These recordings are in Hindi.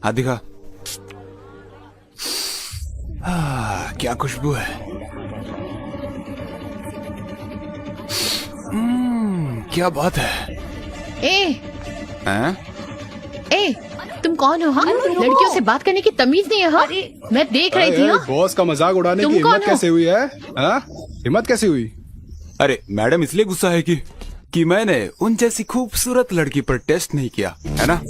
हाथ दिखा। क्या खुशबू है। क्या बात है। ए, तुम कौन हो? हाँ, लड़कियों से बात करने की तमीज नहीं है। हाँ, मैं देख रही थी। बॉस का मजाक उड़ाने की हिम्मत कैसे हुई है? हिम्मत कैसे हुई? अरे मैडम इसलिए गुस्सा है कि मैंने उन जैसी खूबसूरत लड़की पर टेस्ट नहीं किया है ना।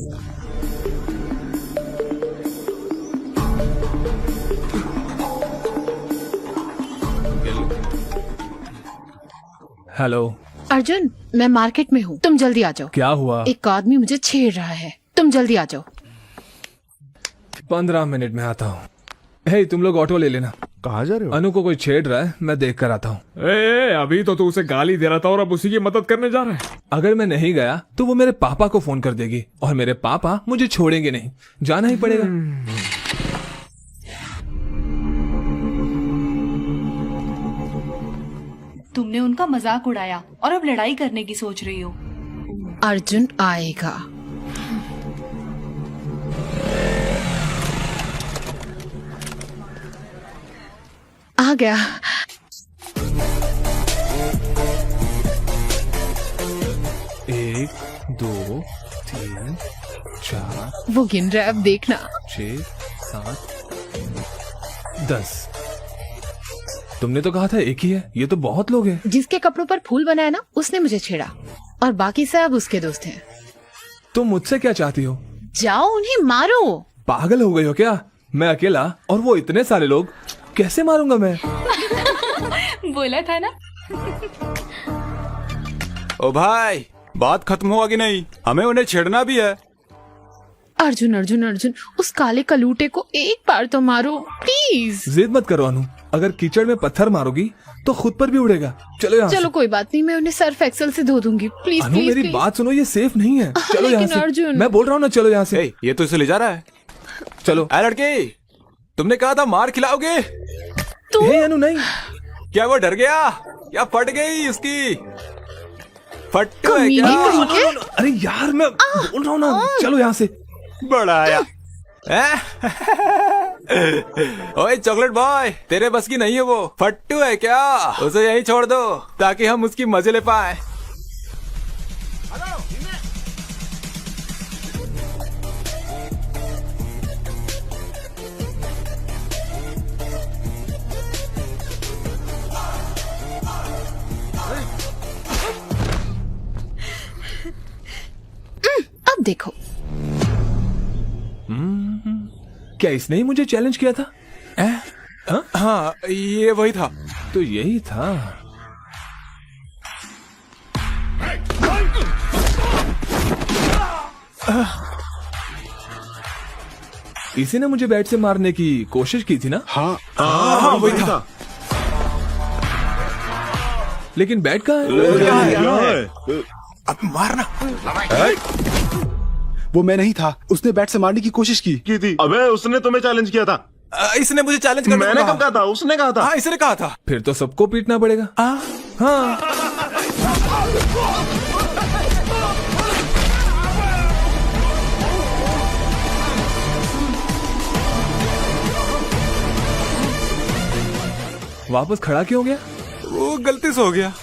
हेलो अर्जुन, मैं मार्केट में हूँ, तुम जल्दी आ जाओ। क्या हुआ? एक आदमी मुझे छेड़ रहा है, तुम जल्दी आ जाओ। 15 मिनट में आता हूँ। हे, तुम लोग ऑटो ले लेना। कहाँ जा रहे हो? अनु को कोई छेड़ रहा है, मैं देख कर आता हूँ। अभी तो तू उसे गाली दे रहा था और अब उसी की मदद करने जा रहा है। अगर मैं नहीं गया तो वो मेरे पापा को फोन कर देगी और मेरे पापा मुझे छोड़ेंगे नहीं, जाना ही पड़ेगा। तुमने उनका मजाक उड़ाया और अब लड़ाई करने की सोच रही हो। अर्जुन आएगा। आ गया। एक, 2, 3, 4, वो गिन रहा है, अब देखना। 6, 7, 10। तुमने तो कहा था एक ही है, ये तो बहुत लोग हैं। जिसके कपड़ों पर फूल बनाया ना, उसने मुझे छेड़ा और बाकी सब उसके दोस्त हैं। तुम मुझसे क्या चाहती हो? जाओ उन्हें मारो। पागल हो गई हो क्या? मैं अकेला और वो इतने सारे लोग, कैसे मारूंगा मैं? बोला था ना। ओ भाई, बात खत्म हुआ कि नहीं? हमें उन्हें छेड़ना भी है। अर्जुन अर्जुन अर्जुन, उस काले कलूटे को एक बार तो मारो प्लीज। जिद मत करो अनु, अगर कीचड़ में पत्थर मारोगी तो खुद पर भी उड़ेगा। चलो यहाँ चलो से। कोई बात नहीं, मैं उन्हें सर्फ एक्सेल से धो दूंगी। प्लीज अनु प्लीज मेरी प्लीज। बात सुनो, ये सेफ नहीं है। चलो यहाँ लेकिन से। अर्जुन। मैं बोल रहा हूँ ना, चलो यहाँ से। ए, ये तो इसे ले जा रहा है। चलो। ए लड़की, तुमने कहा था मार खिलाओगे। हे अनु नहीं। क्या वो डर गया? क्या फट गई उसकी? फट्टू है कमीने क्या? कहीं के। अरे यार, मैं बोल रहा हूँ ना, चलो यहाँ से। बड़ा आया। ओए चॉकलेट बॉय, तेरे बस की नहीं है वो। फट्टू है क्या? उसे यहीं छोड़ दो ताकि हम उसकी मजे ले पाए। अब देखो। क्या इसने ही मुझे चैलेंज किया था? हाँ, ये वही था। तो यही था। इसी ने मुझे बैट से मारने की कोशिश की थी ना? हाँ, वही था। लेकिन बैट कहाँ है? अब मारना। वो मैं नहीं था, उसने बैट से मारने की कोशिश की थी। अबे उसने तुम्हें चैलेंज किया था। इसने मुझे चैलेंज करने मैंने को कब कहा था? उसने कहा था। हाँ, इसने कहा था। फिर तो सबको पीटना पड़ेगा। हाँ। वापस खड़ा क्यों हो गया? वो गलती से हो गया।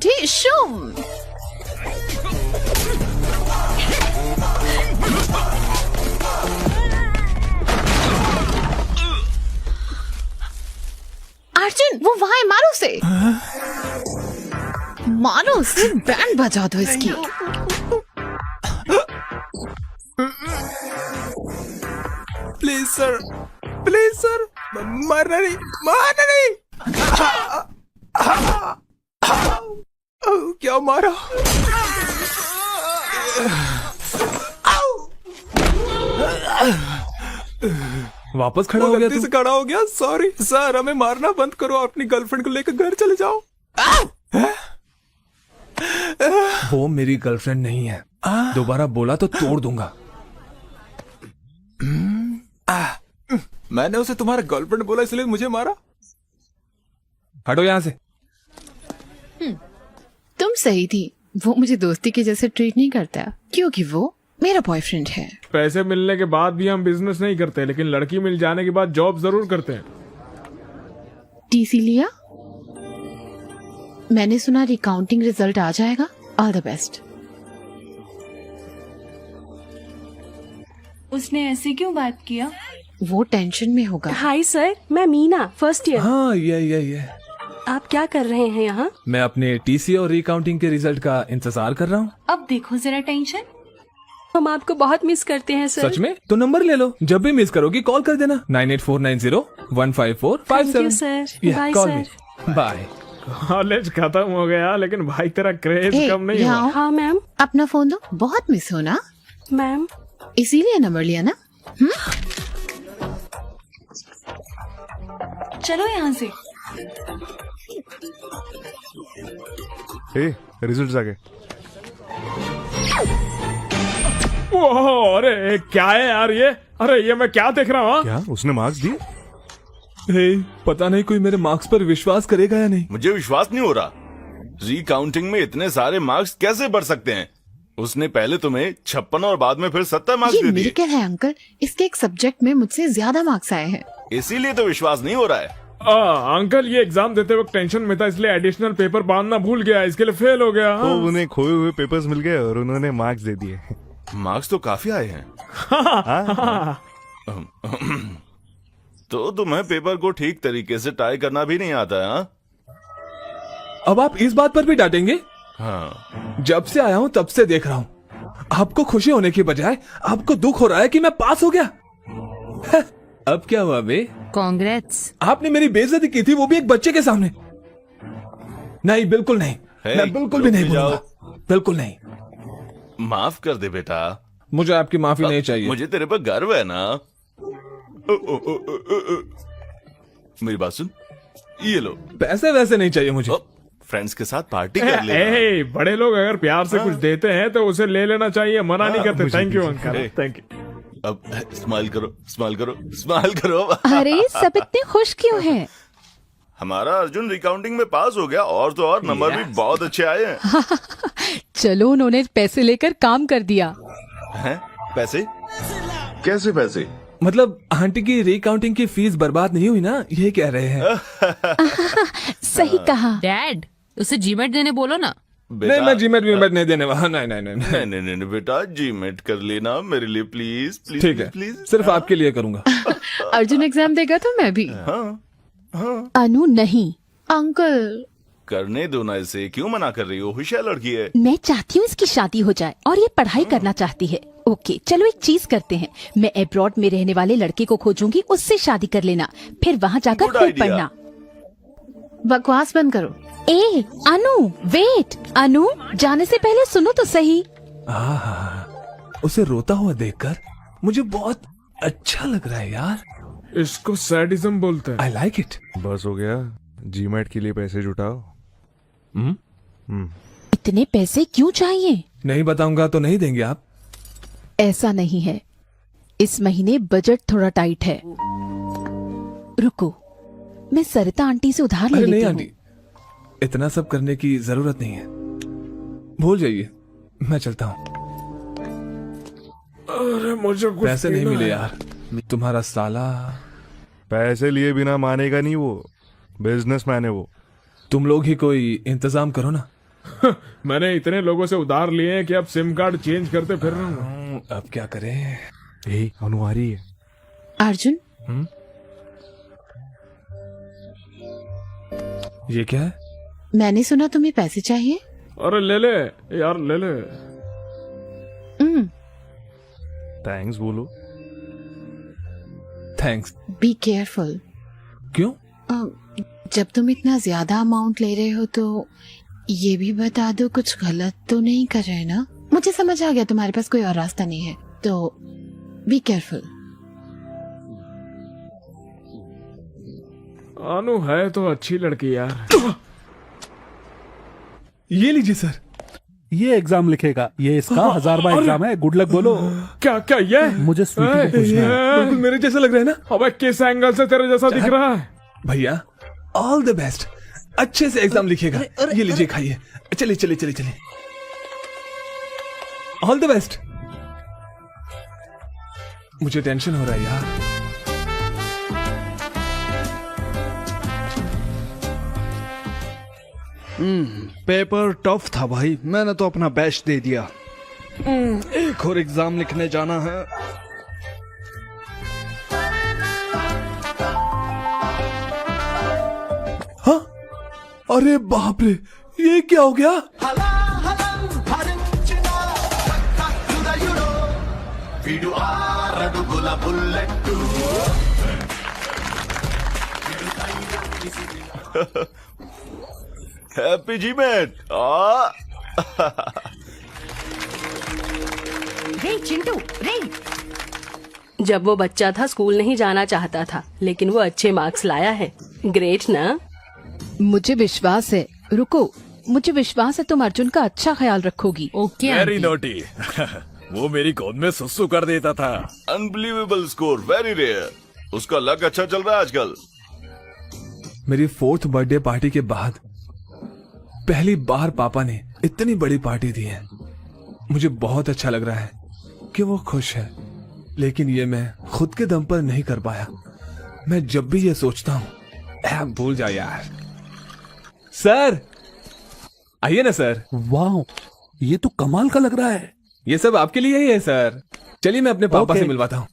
ढिशुम। अर्जुन, वो वहां है, मारो उसे। मारो उसे, बैंड बजा दो इसकी। प्लीज सर, प्लीज सर, मारना नहीं, मारना नहीं। क्या मारा? वापस खड़ा हो गया गलती तू? से खड़ा हो गया, सॉरी सर। हमें मारना बंद करो, अपनी गर्लफ्रेंड को लेकर घर चले जाओ। वो मेरी गर्लफ्रेंड नहीं है, दोबारा बोला तो तोड़ दूंगा। मैंने उसे तुम्हारा गर्लफ्रेंड बोला इसलिए मुझे मारा। हटो यहाँ से। तुम सही थी, वो मुझे दोस्ती के जैसे ट्रीट नहीं करता क्योंकि वो मेरा बॉयफ्रेंड है। पैसे मिलने के बाद भी हम बिजनेस नहीं करते, लेकिन लड़की मिल जाने के बाद जॉब जरूर करते हैं। टीसी लिया? मैंने सुना रिकाउंटिंग रिजल्ट आ जाएगा। All the best. उसने ऐसे क्यों बात किया? वो टेंशन में होगा। हाय सर, मैं मीना, फर्स्ट ईयर। हाँ ये आप क्या कर रहे हैं यहाँ? मैं अपने टीसी और रिकाउंटिंग के रिजल्ट का इंतजार कर रहा हूँ। अब देखो जरा टेंशन। हम आपको बहुत मिस करते हैं सर। सच में? तो नंबर ले लो, जब भी मिस करोगी कॉल कर देना। 9849015457। Thank you, sir. Bye, sir. Bye. College खत्म हो गया, लेकिन भाई तेरा क्रेज ए, कम नहीं यहाँ हुआ। आओ। हाँ मैम। अपना फोन दो, बहुत मिस हो ना, मैम इसीलिए नंबर लिया ना। चलो यहाँ से। रिजल्ट आ गए। ओह, अरे क्या है यार ये? अरे ये मैं क्या देख रहा हूँ? क्या उसने मार्क्स दिए? पता नहीं कोई मेरे मार्क्स पर विश्वास करेगा या नहीं। मुझे विश्वास नहीं हो रहा। रिकाउंटिंग में इतने सारे मार्क्स कैसे बढ़ सकते हैं? उसने पहले तुम्हें 56 और बाद में फिर 70 मार्क्स ये दे दिए। मिरेकल है अंकल, इसके एक सब्जेक्ट में मुझसे ज्यादा मार्क्स आए हैं। इसीलिए तो विश्वास नहीं हो रहा है। अंकल ये एग्जाम देते वक्त टेंशन में था, इसलिए एडिशनल पेपर बांधना भूल गया, इसके लिए फेल हो गया। तो उन्हें खोए हुए पेपर्स मिल गए और उन्होंने मार्क्स दे दिए। मार्क्स तो काफी आए हैं। तो तुम्हें पेपर को ठीक तरीके से टाई करना भी नहीं आता है? हाँ? अब आप इस बात पर भी डांटेंगे? हाँ। जब से आया हूँ तब से देख रहा हूँ, आपको खुशी होने की बजाय आपको दुख हो रहा है कि मैं पास हो गया। अब क्या हुआ बे? कांग्रेट्स। आपने मेरी बेइज्जती की थी, वो भी एक बच्चे के सामने। नहीं, बिल्कुल नहीं। मैं बिल्कुल भी नहीं बोलूंगा, बिल्कुल नहीं। माफ कर दे बेटा। मुझे आपकी माफी नहीं चाहिए। मुझे तेरे पर गर्व है ना। मेरी बात सुन, ये लो। पैसे वैसे नहीं चाहिए मुझे। फ्रेंड्स के साथ पार्टी कर ले। ए, बड़े लोग अगर प्यार से कुछ देते हैं तो उसे ले लेना चाहिए, मना नहीं करते। Thank you uncle, thank you. अब स्माइल करो, स्माइल करो, स्माइल करो। अरे सब इतने खुश क्यों हैं? हमारा अर्जुन रिकाउंटिंग में पास हो गया, और तो और नंबर भी बहुत अच्छे आए हैं। चलो उन्होंने पैसे लेकर काम कर दिया। हैं? पैसे? कैसे पैसे? मतलब आंटी की रिकाउंटिंग की फीस बर्बाद नहीं हुई ना, ये कह रहे हैं। सही कहा। डैड, उसे जीमेट देने बोलो ना। नहीं, मैं जीमेट वीमेट नहीं देने वाला। नहीं नहीं नहीं नहीं नहीं नहीं बेटा, जीमेट कर लेना मेरे लिए प्लीज प्लीज। ठीक है, प्लीज, सिर्फ आपके लिए करूंगा। अर्जुन एग्जाम देगा तो मैं भी। अनु नहीं। अंकल करने दो ना इसे, क्यों मना कर रही हो? होशियार लड़की है। मैं चाहती हूँ इसकी शादी हो जाए और ये पढ़ाई करना चाहती है। ओके चलो एक चीज करते हैं, मैं अब्रॉड में रहने वाले लड़के को खोजूंगी, उससे शादी कर लेना, फिर वहाँ जाकर Good खूब idea. पढ़ना। बकवास बंद करो। ए अनु वेट, अनु जाने से पहले सुनो तो सही। उसे रोता हुआ देखकर मुझे बहुत अच्छा लग रहा है यार। इसको सैडिज्म बोलते हैं। I like it. बस हो गया, जीमेट के लिए पैसे जुटाओ। इतने पैसे क्यों चाहिए? नहीं बताऊंगा तो नहीं देंगे आप? ऐसा नहीं है, इस महीने बजट थोड़ा टाइट है। रुको, मैं सरिता आंटी से उधार ले अरे नहीं लेती आंटी, हूँ। इतना सब करने की जरूरत नहीं है, भूल जाइए, मैं चलता हूँ। अरे मुझे कुछ पैसे नहीं पीना मिले है। यार, तुम्हारा साला। पैसे लिए बिना मानेगा नहीं, वो बिजनेसमैन है वो। तुम लोग ही कोई इंतजाम करो ना। मैंने इतने लोगों से उधार लिए हैं कि अब सिम कार्ड चेंज करते फिर रहा हूँ। अब क्या करें? अनु आ रही है। अर्जुन, ये क्या है? मैंने सुना तुम्हें पैसे चाहिए। अरे ले ले यार, ले ले। थैंक्स बोलो। थैंक्स। Be careful. क्यों? जब तुम इतना ज्यादा अमाउंट ले रहे हो तो ये भी बता दो कुछ गलत तो नहीं कर रहे ना? मुझे समझ आ गया तुम्हारे पास कोई और रास्ता नहीं है, तो बी केयरफुल। अनु है तो अच्छी लड़की यार। ये लीजिए सर। ये एग्जाम लिखेगा, ये इसका 1000वां एग्जाम है। गुड लक बोलो। क्या क्या ये? मुझे स्वीटी को पूछना है। बिल्कुल मेरे जैसा लग रहा है ना? अबे किस एंगल से तेरे जैसा दिख रहा है? भैया ऑल द बेस्ट, अच्छे से एग्जाम लिखेगा। ये लीजिए खाइए। चलिए चलिए चलिए चलिए, ऑल द बेस्ट। मुझे टेंशन हो रहा है यार। पेपर टफ था भाई, मैंने तो अपना बेस्ट दे दिया। एक और एग्जाम लिखने जाना है। हाँ, अरे बाप रे, ये क्या हो गया? हैप्पी जी मैट। रे चिंटू रे। जब वो बच्चा था स्कूल नहीं जाना चाहता था, लेकिन वो अच्छे मार्क्स लाया है। ग्रेट ना? मुझे विश्वास है, रुको, मुझे विश्वास है तुम अर्जुन का अच्छा ख्याल रखोगी। Okay very naughty. वो मेरी गोद में सुसु कर देता था। Unbelievable score, very rare. उसका लक अच्छा चल रहा है आजकल। मेरी 4th बर्थडे पार्टी के बाद पहली बार पापा ने इतनी बड़ी पार्टी दी है। मुझे बहुत अच्छा लग रहा है कि वो खुश है, लेकिन ये मैं खुद के दम पर नहीं कर पाया। मैं जब भी ये सोचता हूँ, भूल जा यार। सर आइए ना सर। वाह, ये तो कमाल का लग रहा है। ये सब आपके लिए ही है सर। चलिए मैं अपने पापा से मिलवाता हूँ।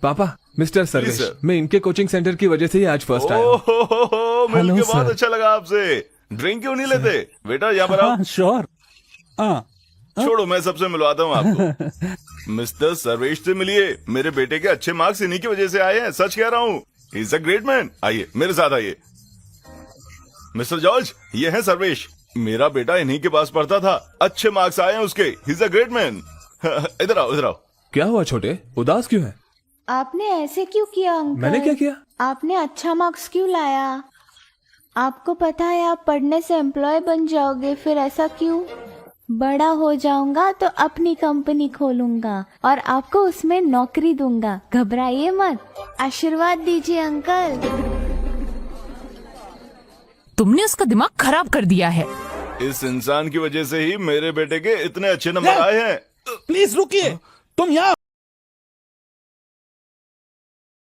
पापा, मिस्टर सर्वेश, मैं इनके कोचिंग सेंटर की वजह से ही आज फर्स्ट आया हूँ। मिलके बहुत अच्छा लगा आपसे। ड्रिंक क्यों नहीं लेते बेटा? यहाँ पर आओ। श्योर। छोड़ो, मैं सबसे मिलवाता हूँ आपको। मिस्टर सर्वेश से मिलिए। मेरे बेटे के अच्छे मार्क्स इन्हीं की वजह से आए हैं, सच कह रहा हूँ। He is a great man. आइए मेरे साथ आइए। मिस्टर जॉर्ज, ये है सर्वेश। मेरा बेटा इन्हीं के पास पढ़ता था, अच्छे मार्क्स आए हैं उसके। He is a great man. इधर आओ, इधर आओ। क्या हुआ छोटे, उदास क्यों है? आपने ऐसे क्यों किया अंकल? मैंने क्या किया? आपने अच्छा मार्क्स क्यों लाया? आपको पता है आप पढ़ने से एम्प्लॉय बन जाओगे, फिर ऐसा क्यों? बड़ा हो जाऊंगा तो अपनी कंपनी खोलूंगा और आपको उसमें नौकरी दूंगा। घबराइए मत, आशीर्वाद दीजिए अंकल। तुमने उसका दिमाग खराब कर दिया है। इस इंसान की वजह से ही मेरे बेटे के इतने अच्छे नंबर आए हैं। प्लीज रुकिए, तुम यहाँ